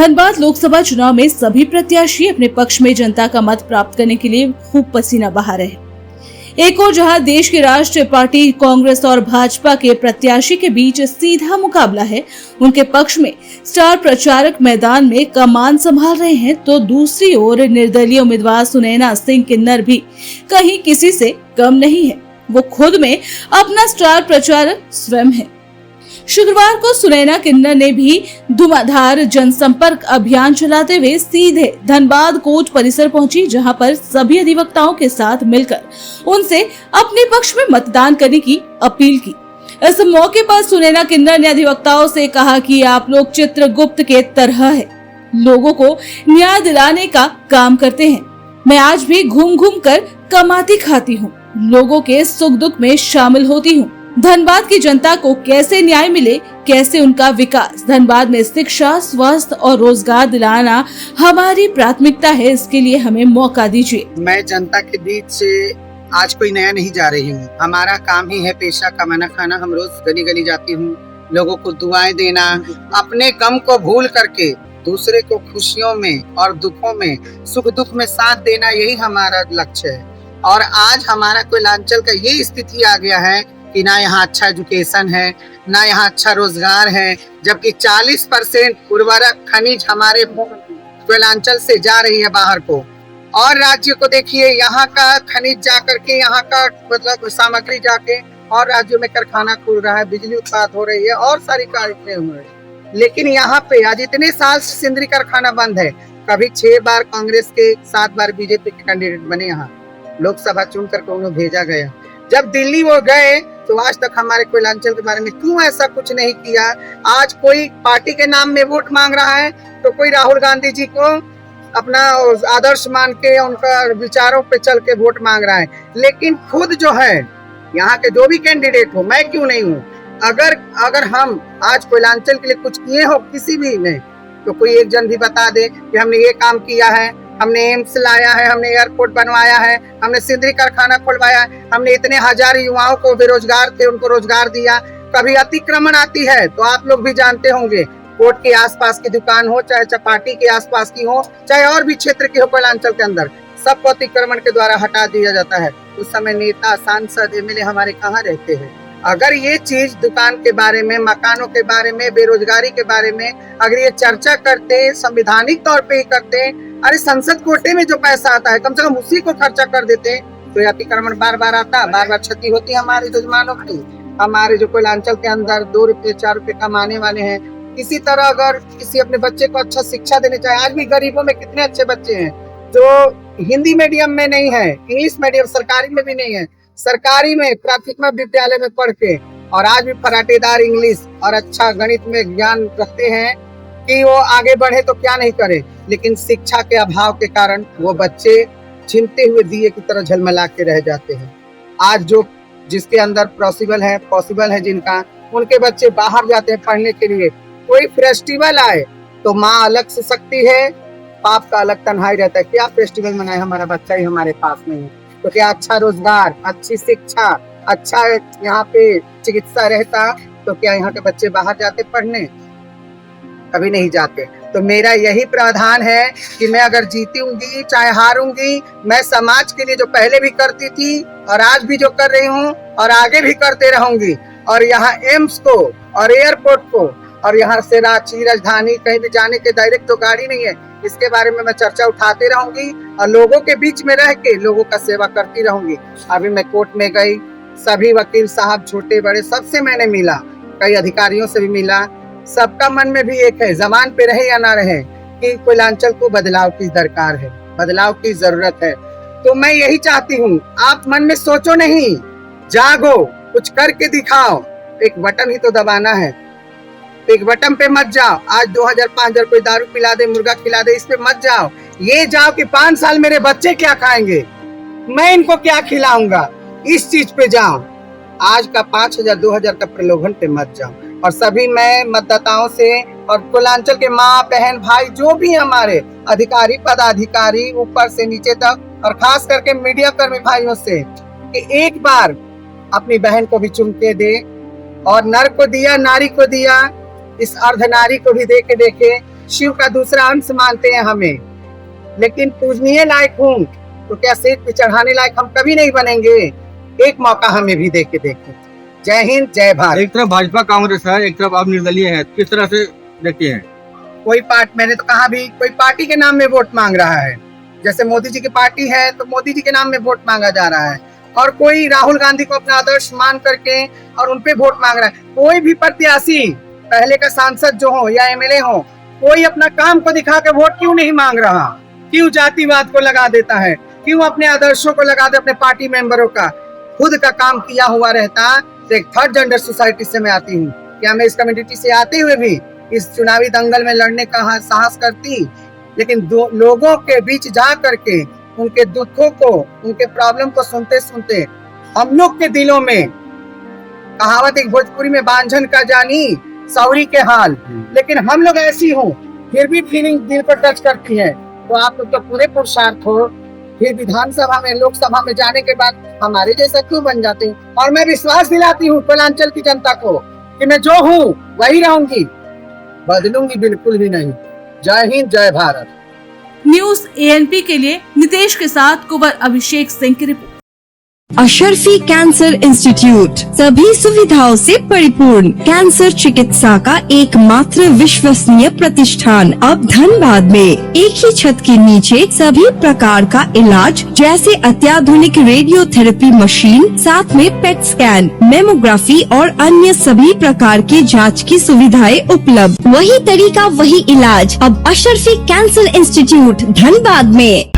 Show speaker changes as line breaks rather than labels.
धनबाद लोकसभा चुनाव में सभी प्रत्याशी अपने पक्ष में जनता का मत प्राप्त करने के लिए खूब पसीना बहा रहे हैं। एक और जहां देश की राष्ट्रीय पार्टी कांग्रेस और भाजपा के प्रत्याशी के बीच सीधा मुकाबला है, उनके पक्ष में स्टार प्रचारक मैदान में कमान संभाल रहे हैं, तो दूसरी ओर निर्दलीय उम्मीदवार सुनैना सिंह किन्नर भी कहीं किसी से कम नहीं है। वो खुद में अपना स्टार प्रचारक स्वयं है। शुक्रवार को सुनैना किन्नर ने भी धुआंधार जनसंपर्क अभियान चलाते हुए सीधे धनबाद कोर्ट परिसर पहुंची, जहां पर सभी अधिवक्ताओं के साथ मिलकर उनसे अपने पक्ष में मतदान करने की अपील की। इस मौके पर सुनैना किन्नर ने अधिवक्ताओं से कहा कि आप लोग चित्रगुप्त के तरह है, लोगों को न्याय दिलाने का काम करते हैं। मैं आज भी घूम घूम कर कमाती खाती हूँ, लोगों के सुख दुख में शामिल होती हूँ। धनबाद की जनता को कैसे न्याय मिले, कैसे उनका विकास, धनबाद में शिक्षा, स्वास्थ्य और रोजगार दिलाना हमारी प्राथमिकता है। इसके लिए हमें मौका दीजिए।
मैं जनता के बीच से आज कोई नया नहीं जा रही हूँ। हमारा काम ही है पेशा कमाना खाना। हम रोज गली गली जाती हूँ, लोगों को दुआएं देना, अपने गम को भूल करके दूसरे को खुशियों में और दुखों में, सुख दुख में साथ देना, यही हमारा लक्ष्य है। और आज हमारा कोयलांचल का ये स्थिति आ गया है कि ना यहाँ अच्छा एजुकेशन है, ना यहाँ अच्छा रोजगार है, जबकि 40% उर्वरक खनिज हमारे कोयलांचल से जा रही है बाहर को। और राज्य को देखिए, यहाँ का खनिज जा करके, यहाँ का मतलब सामग्री जाके और राज्यों में कारखाना खुल रहा है, बिजली उत्पादन हो रही है और सारी कार्य हो रही है। लेकिन यहाँ पे आज इतने साल से सिंदरी कारखाना बंद है। कभी 6 बार कांग्रेस के, 7 बार बीजेपी के कैंडिडेट बने, यहाँ लोकसभा चुन करके उन्हें भेजा गया। जब दिल्ली वो गए तो आज तक हमारे कोयलांचल के बारे में क्यों ऐसा कुछ नहीं किया। आज कोई पार्टी के नाम में वोट मांग रहा है तो कोई राहुल गांधी जी को अपना आदर्श मान के उनका विचारों पे चल के वोट मांग रहा है, लेकिन खुद जो है यहाँ के जो भी कैंडिडेट हो, मैं क्यों नहीं हूँ। अगर हम आज कोयलांचल के लिए कुछ किए हो किसी भी ने, तो कोई एक जन भी बता दे कि हमने ये काम किया है, हमने एम्स लाया है, हमने एयरपोर्ट बनवाया है, हमने सिंदरी कारखाना खुलवाया है, हमने इतने हजार युवाओं को बेरोजगार थे उनको रोजगार दिया। कभी अतिक्रमण आती है तो आप लोग भी जानते होंगे, कोर्ट के आसपास की दुकान हो, चाहे चपाटी के आसपास की हो, चाहे और भी क्षेत्र की हो, कोयलांचल के अंदर सबको अतिक्रमण के द्वारा हटा दिया जाता है। उस समय नेता, सांसद, एमएलए हमारे कहाँ रहते हैं। अगर ये चीज दुकान के बारे में, मकानों के बारे में, बेरोजगारी के बारे में अगर ये चर्चा करते, संवैधानिक तौर पे ही करते, अरे संसद कोटे में जो पैसा आता है कम से कम उसी को खर्चा कर देते, तो अतिक्रमण बार बार आता, बार बार क्षति होती हमारे जजमानों की। हमारे जो कोयलांचल के अंदर 2 रुपए 4 रुपए कमाने वाले हैं, किसी तरह अगर किसी अपने बच्चे को अच्छा शिक्षा देने चाहे, आज भी गरीबों में कितने अच्छे बच्चे हैं जो हिंदी मीडियम में नहीं है, इंग्लिश मीडियम सरकारी में भी नहीं है, सरकारी में प्राथमिक विद्यालय में पढ़ के और आज भी फराटेदार इंग्लिश और अच्छा गणित में ज्ञान रखते हैं कि वो आगे बढ़े तो क्या नहीं करे। लेकिन शिक्षा के अभाव के कारण वो बच्चे छिनते हुए दिए की तरह झलमला के रह जाते हैं। आज जो जिसके अंदर पॉसिबल है जिनका, उनके बच्चे बाहर जाते हैं पढ़ने के लिए। कोई फेस्टिवल आए तो माँ अलग से सकती है, बाप का अलग तन्हाई रहता है। क्या फेस्टिवल मनाए, हमारा बच्चा ही हमारे पास नहीं है, तो क्या अच्छा रोजगार, अच्छी शिक्षा, अच्छा यहाँ पे चिकित्सा रहता तो क्या यहाँ के बच्चे बाहर जाते पढ़ने? कभी नहीं जाते। तो मेरा यही प्रावधान है कि मैं अगर जीतूंगी चाहे हारूंगी, मैं समाज के लिए जो पहले भी करती थी और आज भी जो कर रही हूँ और आगे भी करते रहूंगी, और यहाँ एम्स को और एयरपोर्ट को और यहाँ से रांची, राजधानी कहीं भी जाने के डायरेक्ट तो गाड़ी नहीं है, इसके बारे में मैं चर्चा उठाते रहूंगी और लोगों के बीच में रह के लोगों का सेवा करती रहूंगी। अभी मैं कोर्ट में गई, सभी वकील साहब छोटे बड़े सबसे मैंने मिला, कई अधिकारियों से भी मिला। सबका मन में भी एक है, जबान पे रहे या ना रहे, कि कोयलांचल को बदलाव की दरकार है, बदलाव की जरूरत है। तो मैं यही चाहती हूँ, आप मन में सोचो नहीं, जागो, कुछ करके दिखाओ। एक बटन ही तो दबाना है, एक बटन पे मत जाओ। आज 2000-5000 कोई दारू पिला दे, मुर्गा खिला दे, इस पे मत जाओ। ये जाओ कि 5 साल मेरे बच्चे क्या खाएंगे, मैं इनको क्या खिलाऊंगा, इस चीज पे जाओ। आज का 5000 2000 का प्रलोभन पे मत जाओ। और सभी मैं मतदाताओं से और कोयलांचल के माँ बहन भाई जो भी हमारे अधिकारी पदाधिकारी ऊपर से नीचे तक और खास करके मीडिया कर्मी भाइयों से, कि एक बार अपनी बहन को भी चुन के दे, और नर को दिया नारी को दिया, इस अर्धनारी को भी दे के देखे, शिव का दूसरा अंश मानते हैं हमें, लेकिन पूजनीय लायक हूँ तो क्या सेठ पे चढ़ाने लायक हम कभी नहीं बनेंगे। एक मौका हमें भी देके देखें। जय हिंद, जय भारत।
एक तरफ भाजपा कांग्रेस है, एक तरफ आप निर्दलीय है, किस तरह से देखते हैं?
मैंने तो कहा भी कोई पार्टी के नाम में वोट मांग रहा है। जैसे मोदी जी की पार्टी है तो मोदी जी के नाम में वोट मांगा जा रहा है, और कोई राहुल गांधी को अपना आदर्श मान करके और उनपे वोट मांग रहा है। कोई भी प्रत्याशी, पहले का सांसद जो हो या एमएलए हो, कोई अपना काम को दिखा के वोट क्यों नहीं मांग रहा? क्यों जातिवाद को लगा देता है? क्यों अपने आदर्शों को लगा दे अपने पार्टी मेंबरों का? खुद का काम किया हुआ रहता तो एक थर्ड जेंडर सोसाइटी से मैं आती हूँ, क्या मैं इस कम्युनिटी से आते हुए भी इस चुनावी दंगल में लड़ने का साहस करती? लेकिन लोगों के बीच जा करके उनके दुखों को, उनके प्रॉब्लम को सुनते सुनते हम लोग के दिलों में कहावत एक भोजपुरी में बांझन का जानी सौरी के हाल, लेकिन हम लोग ऐसी हो फिर भी फीलिंग दिल पर टच करती है। तो आप लोग तो पूरे पुरुषार्थ हो, फिर विधानसभा में, लोकसभा में जाने के बाद हमारे जैसा क्यों बन जाते हैं? और मैं विश्वास दिलाती हूँ पूर्वांचल की जनता को कि मैं जो हूँ वही रहूंगी, बदलूंगी बिल्कुल भी नहीं। जय हिंद, जय भारत।
न्यूज एएनपी के लिए नितेश के साथ कुंवर अभिषेक सिंह की रिपोर्ट।
अशरफी कैंसर इंस्टीट्यूट सभी सुविधाओं से परिपूर्ण कैंसर चिकित्सा का एकमात्र विश्वसनीय प्रतिष्ठान अब धनबाद में एक ही छत के नीचे सभी प्रकार का इलाज जैसे अत्याधुनिक रेडियोथेरेपी मशीन, साथ में पेट स्कैन, मेमोग्राफी और अन्य सभी प्रकार के जांच की सुविधाएं उपलब्ध। वही तरीका वही इलाज अब अशरफी कैंसर इंस्टीट्यूट धनबाद में।